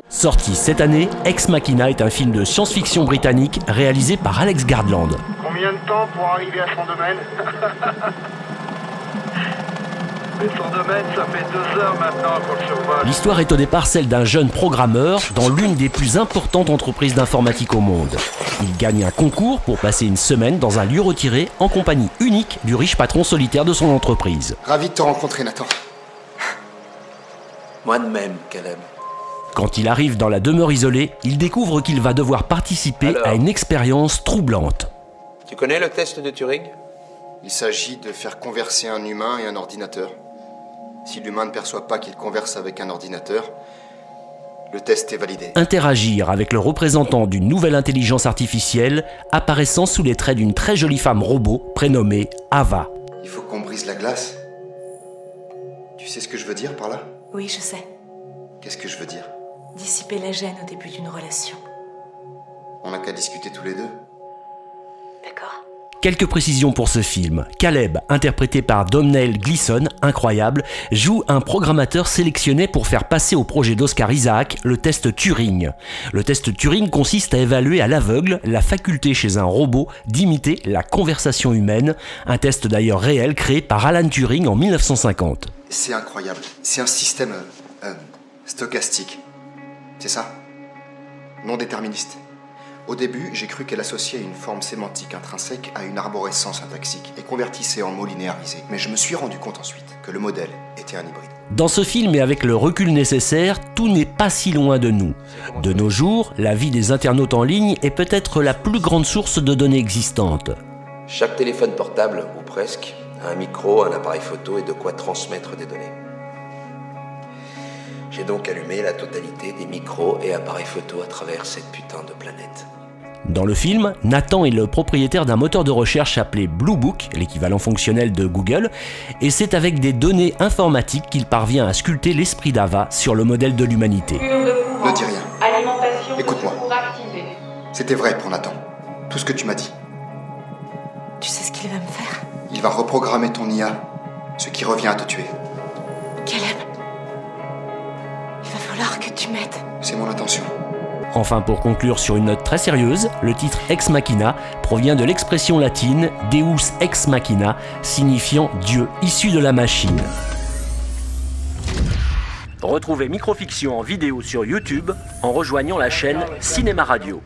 Sorti cette année, Ex Machina est un film de science-fiction britannique réalisé par Alex Garland. Combien de temps pour arriver à son domaine? Mais son domaine, ça fait 2 heures maintenant qu'on le survole. L'histoire est au départ celle d'un jeune programmeur dans l'une des plus importantes entreprises d'informatique au monde. Il gagne un concours pour passer une semaine dans un lieu retiré en compagnie unique du riche patron solitaire de son entreprise. Ravi de te rencontrer, Nathan. Moi de même, Caleb. Quand il arrive dans la demeure isolée, il découvre qu'il va devoir participer à une expérience troublante. Tu connais le test de Turing? Il s'agit de faire converser un humain et un ordinateur. Si l'humain ne perçoit pas qu'il converse avec un ordinateur, le test est validé. Interagir avec le représentant d'une nouvelle intelligence artificielle apparaissant sous les traits d'une très jolie femme robot prénommée Ava. Il faut qu'on brise la glace. Tu sais ce que je veux dire par là? Oui, je sais. Qu'est-ce que je veux dire? Dissiper la gêne au début d'une relation. On n'a qu'à discuter tous les deux. D'accord. Quelques précisions pour ce film. Caleb, interprété par Domhnall Gleeson, incroyable, joue un programmateur sélectionné pour faire passer au projet d'Oscar Isaac le test Turing. Le test Turing consiste à évaluer à l'aveugle la faculté chez un robot d'imiter la conversation humaine, un test d'ailleurs réel créé par Alan Turing en 1950. C'est incroyable. C'est un système stochastique. C'est ça? Non déterministe. Au début, j'ai cru qu'elle associait une forme sémantique intrinsèque à une arborescence syntaxique et convertissait en mots linéarisés. Mais je me suis rendu compte ensuite que le modèle était un hybride. Dans ce film et avec le recul nécessaire, tout n'est pas si loin de nous. De nos jours, la vie des internautes en ligne est peut-être la plus grande source de données existantes. Chaque téléphone portable, ou presque, a un micro, un appareil photo et de quoi transmettre des données. J'ai donc allumé la totalité des micros et appareils photo à travers cette putain de planète. Dans le film, Nathan est le propriétaire d'un moteur de recherche appelé Blue Book, l'équivalent fonctionnel de Google, et c'est avec des données informatiques qu'il parvient à sculpter l'esprit d'Ava sur le modèle de l'humanité. Ne dis rien. Écoute-moi. C'était vrai pour Nathan. Tout ce que tu m'as dit. Tu sais ce qu'il va me faire? Il va reprogrammer ton IA, ce qui revient à te tuer. Caleb, il va falloir que tu m'aides. C'est mon intention. Enfin, pour conclure sur une note très sérieuse, le titre Ex Machina provient de l'expression latine Deus Ex Machina, signifiant Dieu issu de la machine. Retrouvez Microfiction en vidéo sur YouTube en rejoignant la chaîne Cinéma Radio.